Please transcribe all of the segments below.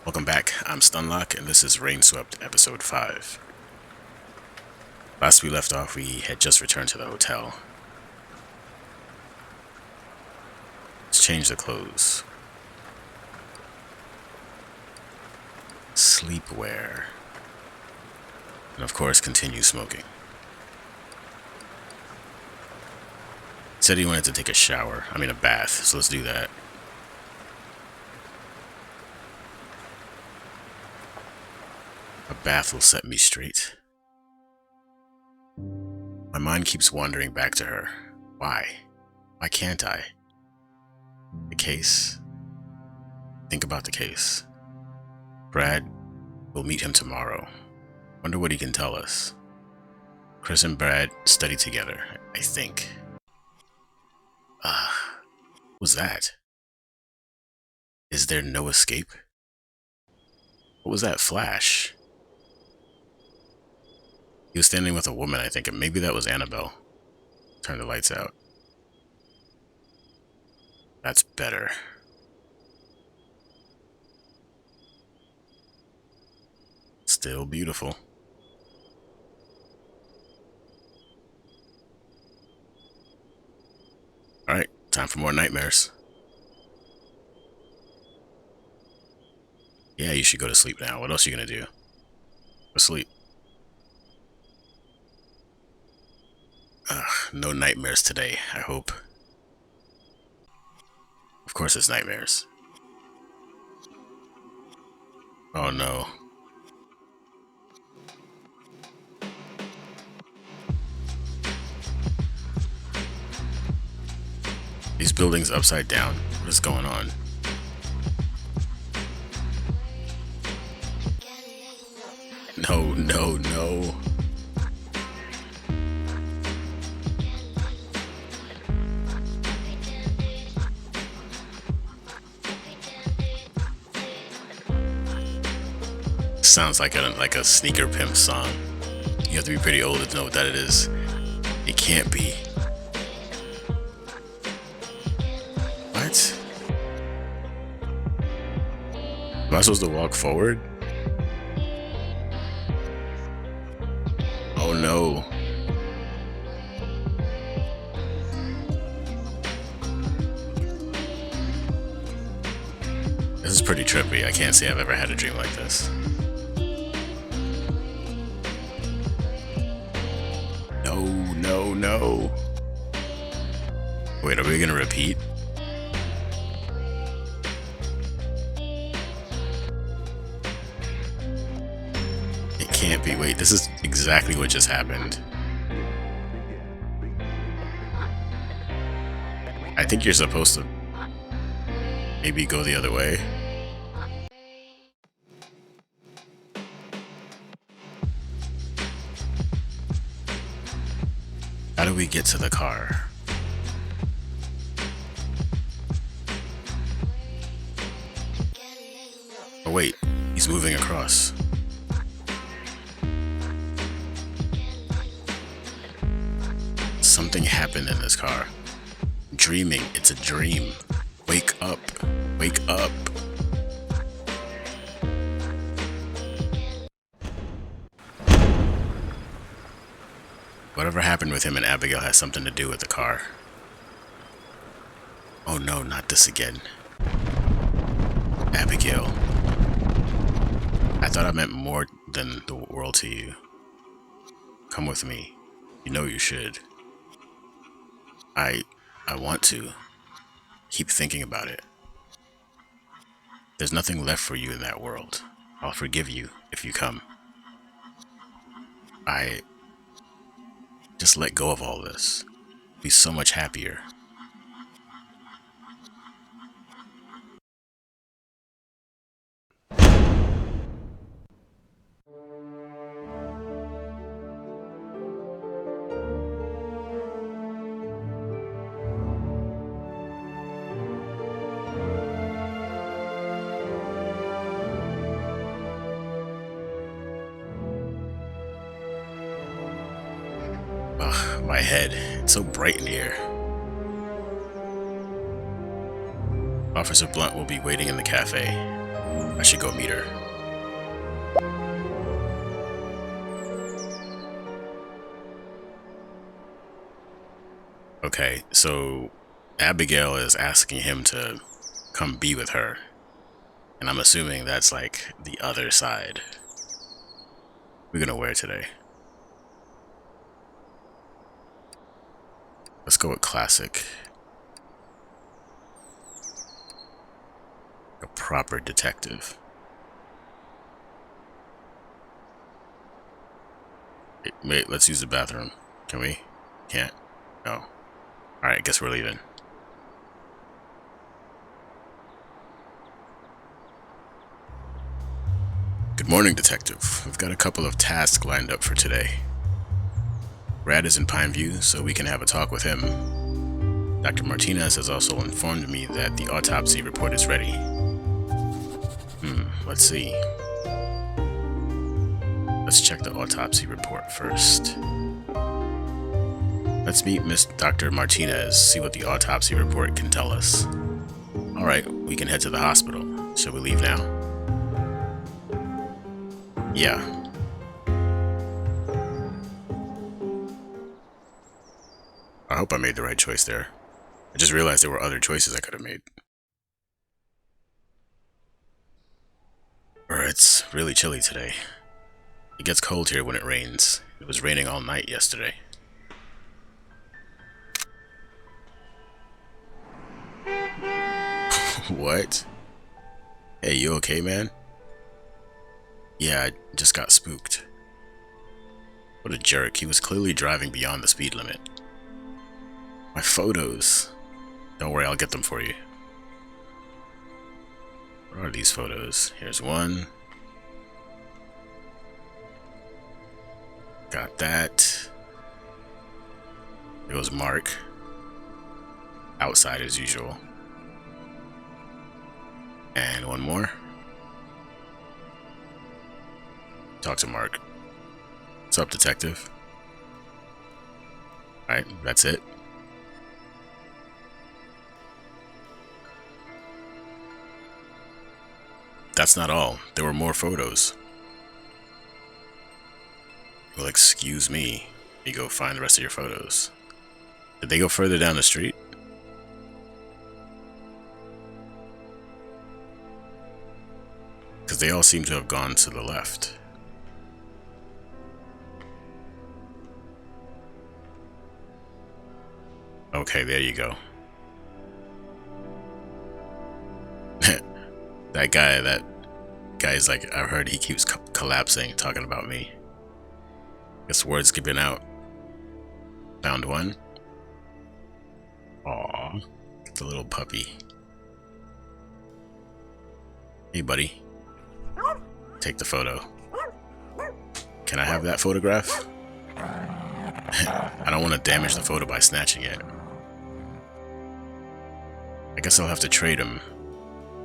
Welcome back, I'm Stunlock, and this is Rainswept, Episode 5. Last we left off, we had just returned to the hotel. Let's change the clothes. Sleepwear. And of course, continue smoking. He said he wanted to take a bath, so let's do that. A bath will set me straight. My mind keeps wandering back to her. Why? Why can't I? The case. Think about the case. Brad, we'll meet him tomorrow. Wonder what he can tell us. Chris and Brad study together, I think. What was that? Is there no escape? What was that flash? He was standing with a woman, I think, and maybe that was Annabelle. Turn the lights out. That's better. Still beautiful. Alright, time for more nightmares. Yeah, you should go to sleep now. What else are you gonna do? Go sleep. No nightmares today, I hope. Of course it's nightmares. Oh no. These buildings upside down. What is going on? No, no, no. Sounds like a sneaker pimp song. You have to be pretty old to know what that it is. It can't be. What? Am I supposed to walk forward? Oh no. This is pretty trippy. I can't say I've ever had a dream like this. No, no, no. Wait, are we gonna repeat? It can't be. Wait, this is exactly what just happened. I think you're supposed to maybe go the other way. How do we get to the car? Oh wait, he's moving across. Something happened in this car. Dreaming, it's a dream. Wake up, wake up. Whatever happened with him and Abigail has something to do with the car. Oh no, not this again. Abigail. I thought I meant more than the world to you. Come with me. You know you should. I want to. Keep thinking about it. There's nothing left for you in that world. I'll forgive you if you come. Just let go of all this. Be so much happier. Ugh, my head. It's so bright in here. Officer Blunt will be waiting in the cafe. I should go meet her. Okay, so Abigail is asking him to come be with her. And I'm assuming that's like the other side. We're gonna wear today. Let's go with classic. A proper detective. Wait, let's use the bathroom. Can we? Can't. No. Alright, guess we're leaving. Good morning, Detective. We've got a couple of tasks lined up for today. Brad is in Pineview, so we can have a talk with him. Dr. Martinez has also informed me that the autopsy report is ready. Let's see. Let's check the autopsy report first. Let's meet Miss Dr. Martinez, see what the autopsy report can tell us. Alright, we can head to the hospital. Shall we leave now? Yeah. I hope I made the right choice there. I just realized there were other choices I could have made. It's really chilly today. It gets cold here when it rains. It was raining all night yesterday. What? Hey, you okay, man? Yeah, I just got spooked. What a jerk. He was clearly driving beyond the speed limit. My photos. Don't worry, I'll get them for you. What are these photos? Here's one. Got that. It was Mark. Outside as usual. And one more. Talk to Mark. What's up, Detective? Alright, that's it. That's not all. There were more photos. Well, excuse me. You go find the rest of your photos. Did they go further down the street? Because they all seem to have gone to the left. Okay, there you go. That guy's like, I've heard he keeps collapsing, talking about me. Guess word's given out. Found one. Aw, the little puppy. Hey, buddy. Take the photo. Can I have that photograph? I don't want to damage the photo by snatching it. I guess I'll have to trade him.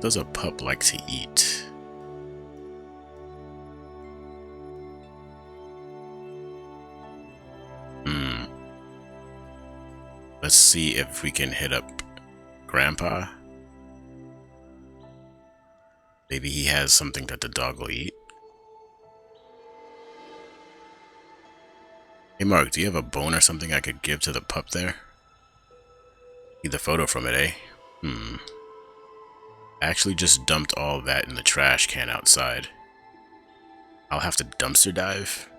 Does a pup like to eat? Let's see if we can hit up Grandpa. Maybe he has something that the dog will eat. Hey Mark, do you have a bone or something I could give to the pup there? Need the photo from it, eh? I actually just dumped all that in the trash can outside. I'll have to dumpster dive?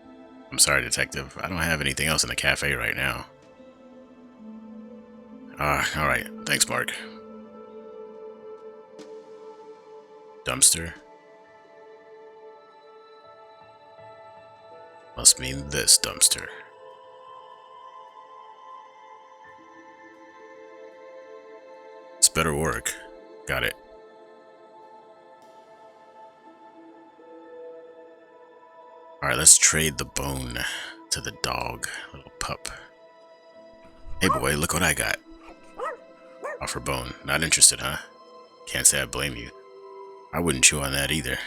I'm sorry, Detective. I don't have anything else in the cafe right now. Alright. Thanks, Mark. Dumpster? Must mean this dumpster. It's better work. Got it. Alright, let's trade the bone to the dog, little pup. Hey boy, look what I got. Offer bone. Not interested, huh? Can't say I blame you. I wouldn't chew on that either.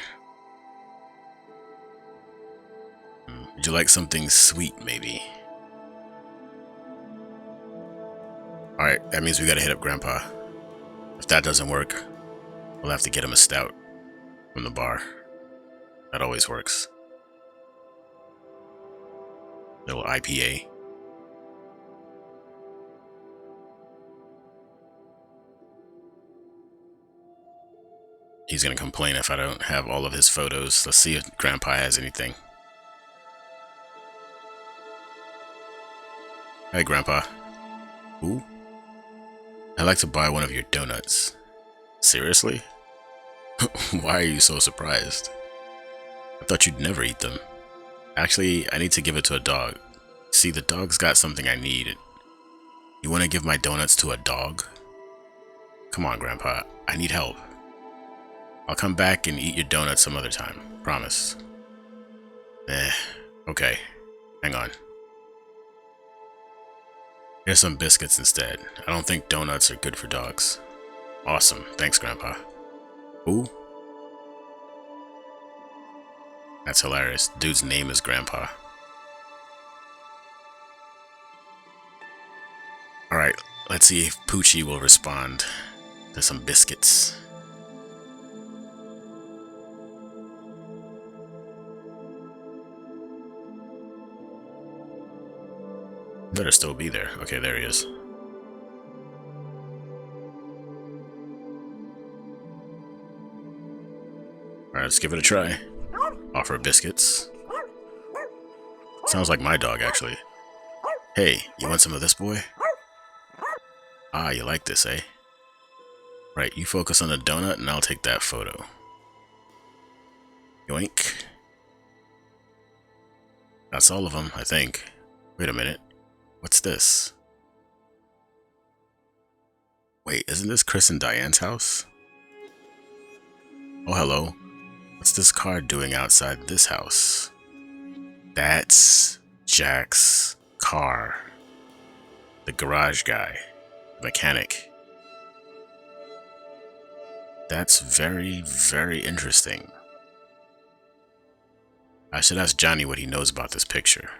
Would you like something sweet, maybe? Alright, that means we gotta hit up Grandpa. If that doesn't work, We'll have to get him a stout from the bar. That always works. Little IPA. He's gonna complain if I don't have all of his photos. Let's see if Grandpa has anything. Hey, Grandpa. Ooh. I'd like to buy one of your donuts. Seriously? Why are you so surprised? I thought you'd never eat them. Actually, I need to give it to a dog. See, the dog's got something I need. You want to give my donuts to a dog? Come on, Grandpa. I need help. I'll come back and eat your donuts some other time. Promise. Okay. Hang on. Here's some biscuits instead. I don't think donuts are good for dogs. Awesome. Thanks, Grandpa. Who? That's hilarious. Dude's name is Grandpa. Alright, let's see if Poochie will respond to some biscuits. Better still be there. Okay, there he is. Alright, let's give it a try. Offer biscuits. Sounds like my dog, actually. Hey, you want some of this, boy? Ah, you like this, eh? Right, you focus on the donut and I'll take that photo. Yoink. That's all of them, I think. Wait a minute. What's this? Wait, isn't this Chris and Diane's house? Oh, hello. What's this car doing outside this house? That's Jack's car. The garage guy. The mechanic. That's very, very interesting. I should ask Johnny what he knows about this picture.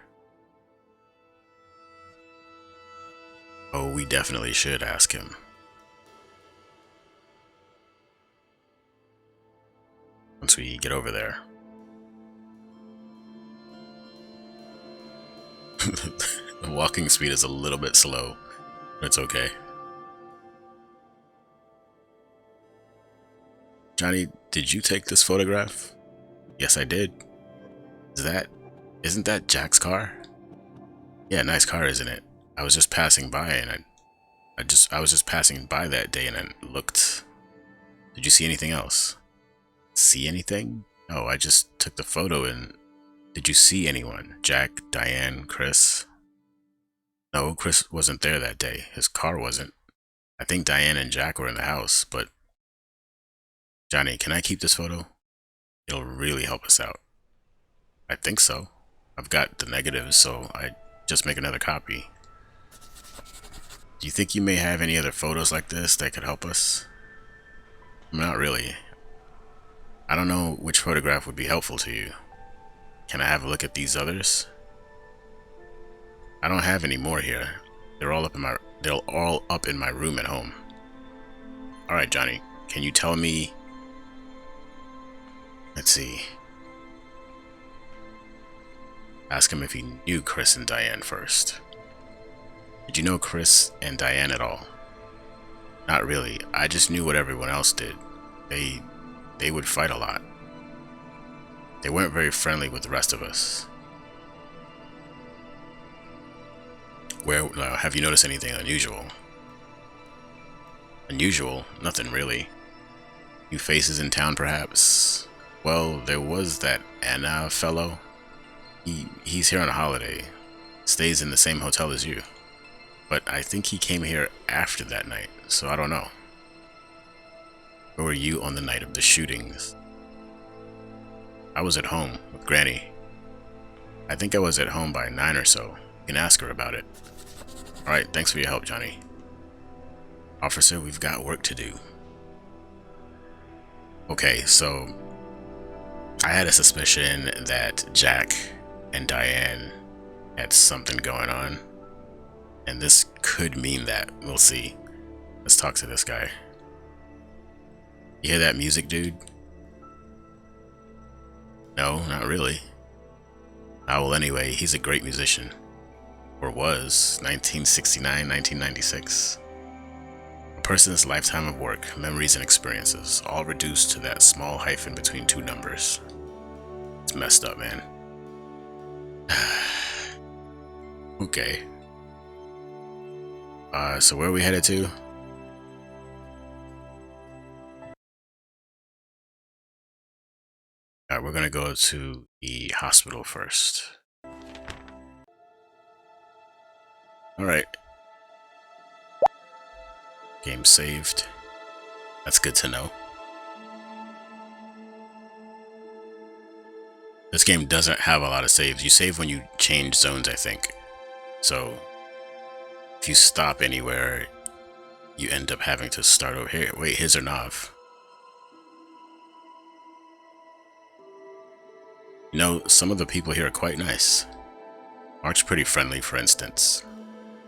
Oh, we definitely should ask him. Once we get over there. The walking speed is a little bit slow, but it's okay. Johnny, did you take this photograph? Yes, I did. Isn't that Jack's car? Yeah, nice car, isn't it? I was just passing by and I was just passing by that day and I looked. Did you see anything else? See anything? Oh, I just took the photo and... Did you see anyone? Jack, Diane, Chris? No, Chris wasn't there that day. His car wasn't. I think Diane and Jack were in the house, but... Johnny, can I keep this photo? It'll really help us out. I think so. I've got the negatives, so I just make another copy. Do you think you may have any other photos like this that could help us? Not really. I don't know which photograph would be helpful to you. Can I have a look at these others? I don't have any more here. They're all up in my room at home. Alright, Johnny. Can you tell me... Let's see. Ask him if he knew Chris and Diane first. Did you know Chris and Diane at all? Not really. I just knew what everyone else did. They would fight a lot. They weren't very friendly with the rest of us. Have you noticed anything unusual? Unusual? Nothing really. New faces in town, perhaps? Well, there was that Anna fellow. He's here on a holiday. Stays in the same hotel as you. But I think he came here after that night, so I don't know. Where were you on the night of the shootings? I was at home with Granny. I think I was at home by 9 or so. You can ask her about it. Alright, thanks for your help, Johnny. Officer, we've got work to do. Okay, so... I had a suspicion that Jack and Diane had something going on. And this could mean that. We'll see. Let's talk to this guy. You hear that music, dude? No, not really. Ah, well, anyway, he's a great musician. Or was, 1969, 1996. A person's lifetime of work, memories, and experiences, all reduced to that small hyphen between two numbers. It's messed up, man. Okay. So where are we headed to? Alright, we're gonna go to the hospital first. Alright. Game saved. That's good to know. This game doesn't have a lot of saves. You save when you change zones, I think. So, if you stop anywhere, you end up having to start over here. Wait, his or Nav? You know, some of the people here are quite nice. Mark's pretty friendly, for instance.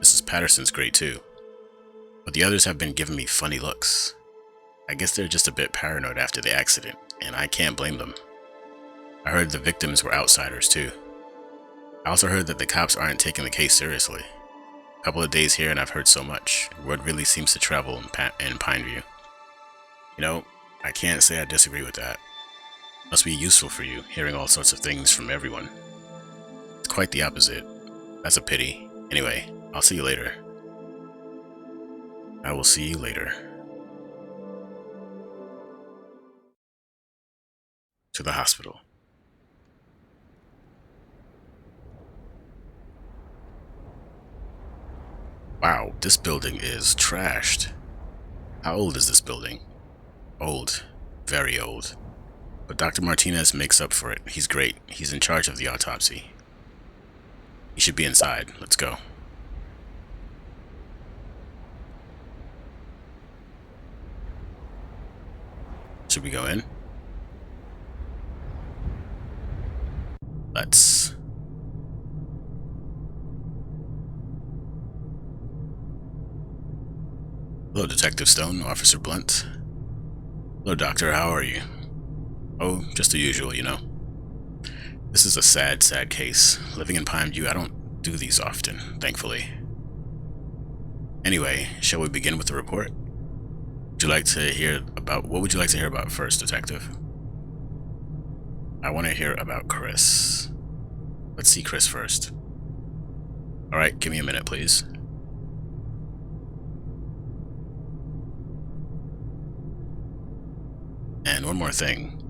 Mrs. Patterson's great too. But the others have been giving me funny looks. I guess they're just a bit paranoid after the accident, and I can't blame them. I heard the victims were outsiders too. I also heard that the cops aren't taking the case seriously. A couple of days here and I've heard so much. Word really seems to travel in Pineview. You know, I can't say I disagree with that. Must be useful for you, hearing all sorts of things from everyone. It's quite the opposite. That's a pity. Anyway, I'll see you later. I will see you later. To the hospital. Wow, this building is trashed. How old is this building? Old. Very old. But Dr. Martinez makes up for it. He's great. He's in charge of the autopsy. He should be inside. Let's go. Should we go in? Let's. Hello, Detective Stone, Officer Blunt. Hello, Doctor. How are you? Oh, just the usual, you know. This is a sad, sad case. Living in Pineview, I don't do these often, thankfully. Anyway, shall we begin with the report? What would you like to hear about first, Detective? I want to hear about Chris. Let's see Chris first. Alright, give me a minute, please. And one more thing.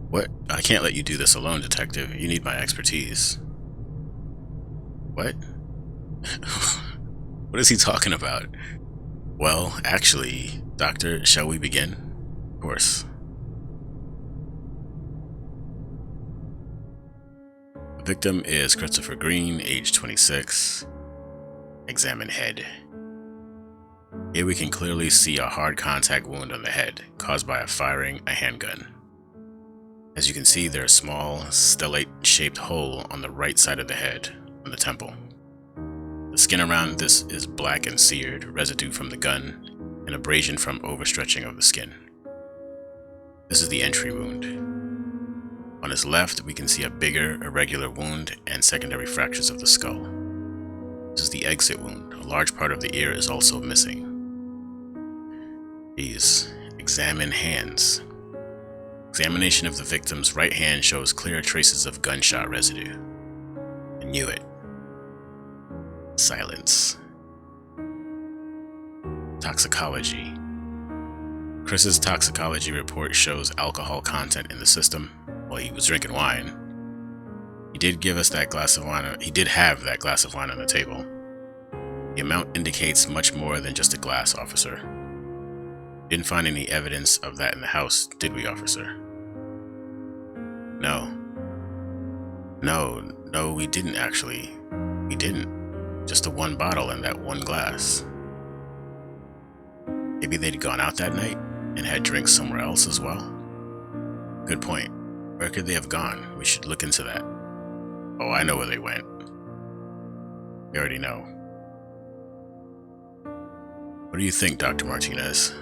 What? I can't let you do this alone, Detective. You need my expertise. What? What is he talking about? Well, actually, Doctor, shall we begin? Of course. The victim is Christopher Green, age 26. Examine head. Here we can clearly see a hard contact wound on the head, caused by firing a handgun. As you can see, there's a small, stellate-shaped hole on the right side of the head, on the temple. The skin around this is black and seared, residue from the gun, and abrasion from overstretching of the skin. This is the entry wound. On his left, we can see a bigger, irregular wound and secondary fractures of the skull. This is the exit wound. A large part of the ear is also missing. Please examine hands. Examination of the victim's right hand shows clear traces of gunshot residue. I knew it. Silence. Toxicology. Chris's toxicology report shows alcohol content in the system. Well, he was drinking wine. He did give us that glass of wine. He did have that glass of wine on the table. The amount indicates much more than just a glass, officer. Didn't find any evidence of that in the house, did we, officer? No. No, we didn't actually. We didn't. Just the one bottle and that one glass. Maybe they'd gone out that night and had drinks somewhere else as well? Good point. Where could they have gone? We should look into that. Oh, I know where they went. We already know. What do you think, Dr. Martinez?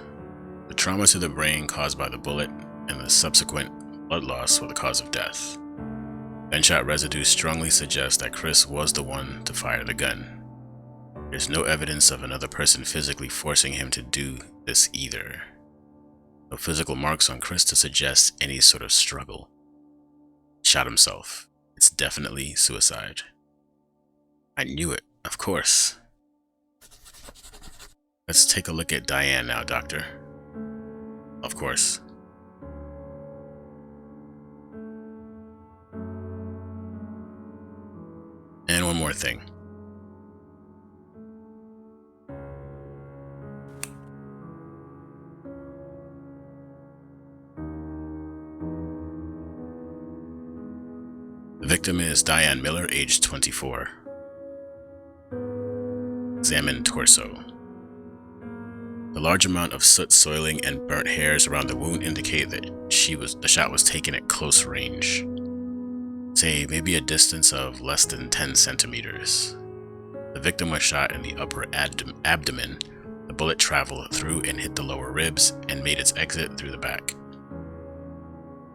The trauma to the brain caused by the bullet and the subsequent blood loss were the cause of death. Gunshot residue strongly suggests that Chris was the one to fire the gun. There's no evidence of another person physically forcing him to do this either. No physical marks on Chris to suggest any sort of struggle. Shot himself. It's definitely suicide. I knew it, of course. Let's take a look at Diane now, Doctor. Of course. And one more thing. The victim is Diane Miller, age 24. Examine torso. The large amount of soot, soiling, and burnt hairs around the wound indicate that the shot was taken at close range. Say maybe a distance of less than 10 centimeters. The victim was shot in the upper abdomen. The bullet traveled through and hit the lower ribs and made its exit through the back.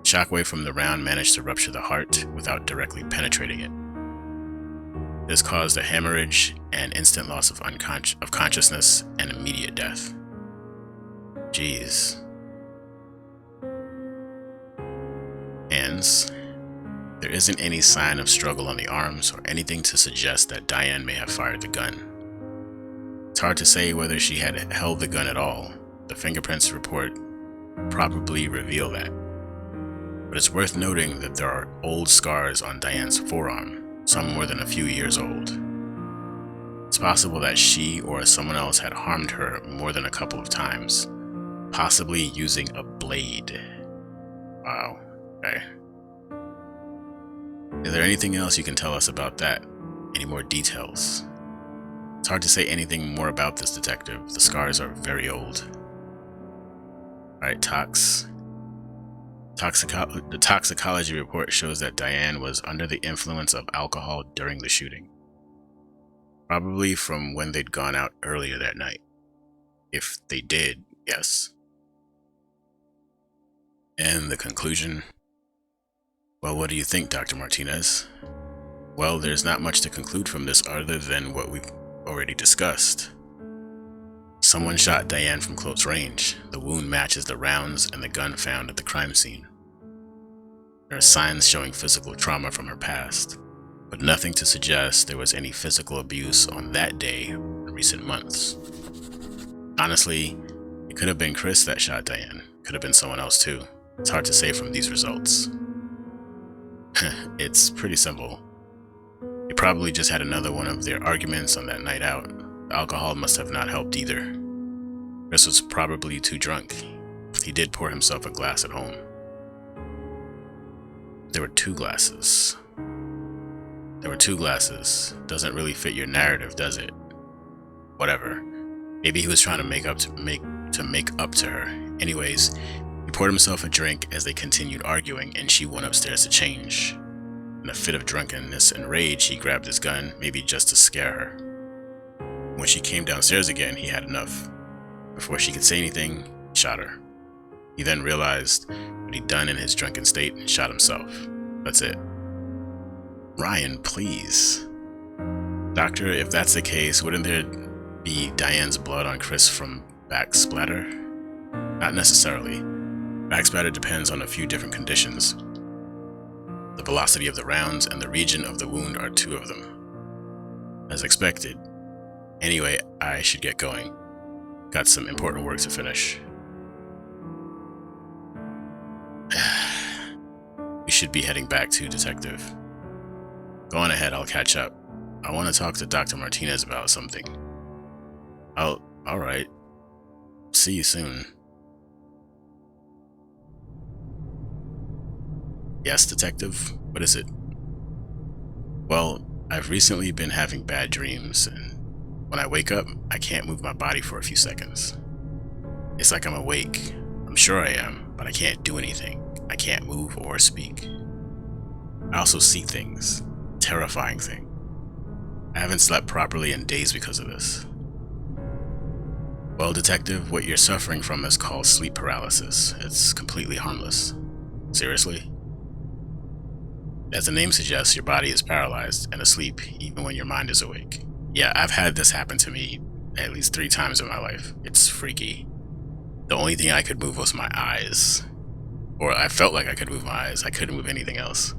Shockwave from the round managed to rupture the heart without directly penetrating it. This caused a hemorrhage and instant loss of consciousness and immediate death. Jeez. Hands. There isn't any sign of struggle on the arms or anything to suggest that Diane may have fired the gun. It's hard to say whether she had held the gun at all. The fingerprints report probably reveal that. But it's worth noting that there are old scars on Diane's forearm, some more than a few years old. It's possible that she or someone else had harmed her more than a couple of times, possibly using a blade. Wow, okay. Is there anything else you can tell us about that? Any more details? It's hard to say anything more about this detective. The scars are very old. Alright, the toxicology report shows that Diane was under the influence of alcohol during the shooting. Probably from when they'd gone out earlier that night. If they did, yes. And the conclusion? Well, what do you think, Dr. Martinez? Well, there's not much to conclude from this other than what we've already discussed. Someone shot Diane from close range. The wound matches the rounds and the gun found at the crime scene. There are signs showing physical trauma from her past, but nothing to suggest there was any physical abuse on that day in recent months. Honestly, it could have been Chris that shot Diane. Could have been someone else too. It's hard to say from these results. It's pretty simple. They probably just had another one of their arguments on that night out. The alcohol must have not helped either. Chris was probably too drunk. He did pour himself a glass at home. There were two glasses. Doesn't really fit your narrative, does it? Whatever. Maybe he was trying to make up to her. Anyways, he poured himself a drink as they continued arguing, and she went upstairs to change. In a fit of drunkenness and rage, he grabbed his gun, maybe just to scare her. When she came downstairs again, he had enough. Before she could say anything, he shot her. He then realized what he'd done in his drunken state and shot himself. That's it. Ryan, please. Doctor, if that's the case, wouldn't there be Diane's blood on Chris from backsplatter? Not necessarily. Backsplatter depends on a few different conditions. The velocity of the rounds and the region of the wound are two of them. As expected. Anyway, I should get going. Got some important work to finish. We should be heading back to Detective. Go on ahead, I'll catch up. I want to talk to Dr. Martinez about something. Alright. See you soon. Yes, Detective? What is it? Well, I've recently been having bad dreams, and when I wake up, I can't move my body for a few seconds. It's like I'm awake. I'm sure I am, but I can't do anything. I can't move or speak. I also see things. Terrifying things. I haven't slept properly in days because of this. Well, detective, what you're suffering from is called sleep paralysis. It's completely harmless. Seriously? As the name suggests, your body is paralyzed and asleep even when your mind is awake. Yeah, I've had this happen to me at least 3 times in my life. It's freaky. The only thing I could move was my eyes. Or I felt like I could move my eyes. I couldn't move anything else.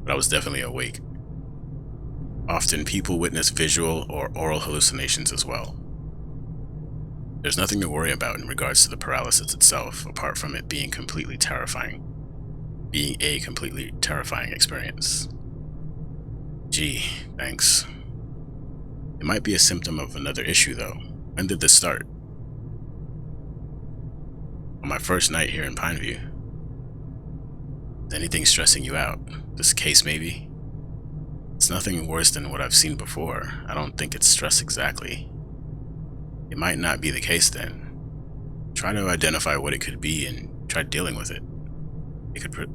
But I was definitely awake. Often people witness visual or oral hallucinations as well. There's nothing to worry about in regards to the paralysis itself, apart from it being completely terrifying. Being a completely terrifying experience. Gee, thanks. It might be a symptom of another issue though. When did this start? On my first night here in Pineview. Is anything stressing you out? This case maybe? It's nothing worse than what I've seen before. I don't think it's stress exactly. It might not be the case then. Try to identify what it could be and try dealing with it.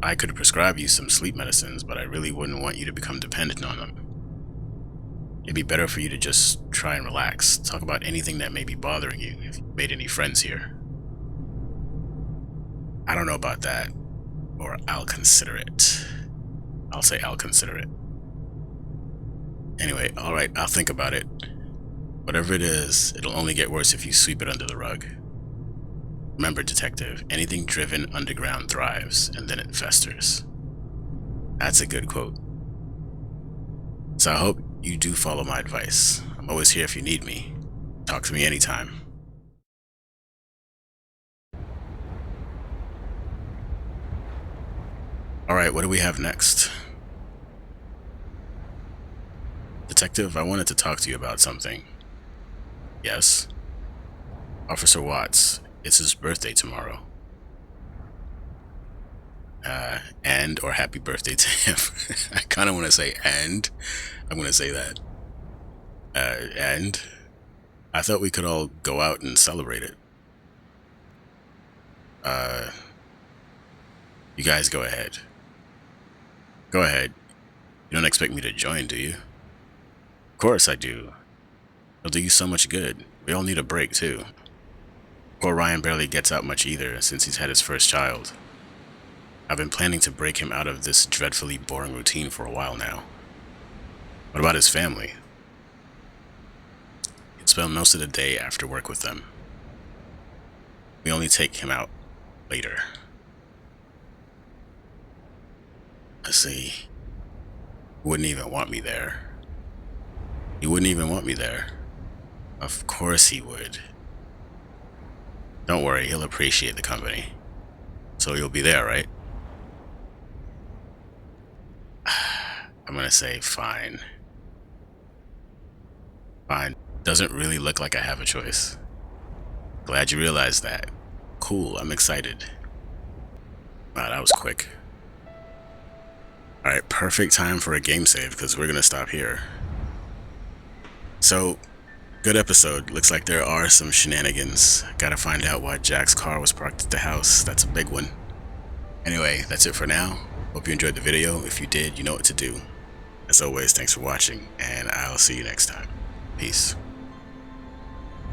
I could prescribe you some sleep medicines, but I really wouldn't want you to become dependent on them. It'd be better for you to just try and relax. Talk about anything that may be bothering you if you've made any friends here. I don't know about that, or I'll consider it. I'll say I'll consider it. Anyway, alright, I'll think about it. Whatever it is, it'll only get worse if you sweep it under the rug. Remember, detective, anything driven underground thrives, and then it festers. That's a good quote. So I hope you do follow my advice. I'm always here if you need me. Talk to me anytime. Alright, what do we have next? Detective, I wanted to talk to you about something. Yes? Officer Watts, it's his birthday tomorrow. Or happy birthday to him. I kind of want to say and. I'm going to say that. And I thought we could all go out and celebrate it. You guys go ahead. Go ahead. You don't expect me to join, do you? Of course I do. It'll do you so much good. We all need a break, too. Poor Ryan barely gets out much either since he's had his first child. I've been planning to break him out of this dreadfully boring routine for a while now. What about his family? He'd spend most of the day after work with them. We only take him out later. Let's see. He wouldn't even want me there. He wouldn't even want me there. Of course he would. Don't worry, he'll appreciate the company. So you'll be there, right? I'm gonna say fine. Fine. Doesn't really look like I have a choice. Glad you realized that. Cool, I'm excited. Wow, that was quick. Alright, perfect time for a game save because we're gonna stop here. So, good episode. Looks like there are some shenanigans. Gotta find out why Jack's car was parked at the house. That's a big one. Anyway, that's it for now. Hope you enjoyed the video. If you did, you know what to do. As always, thanks for watching, and I'll see you next time. Peace.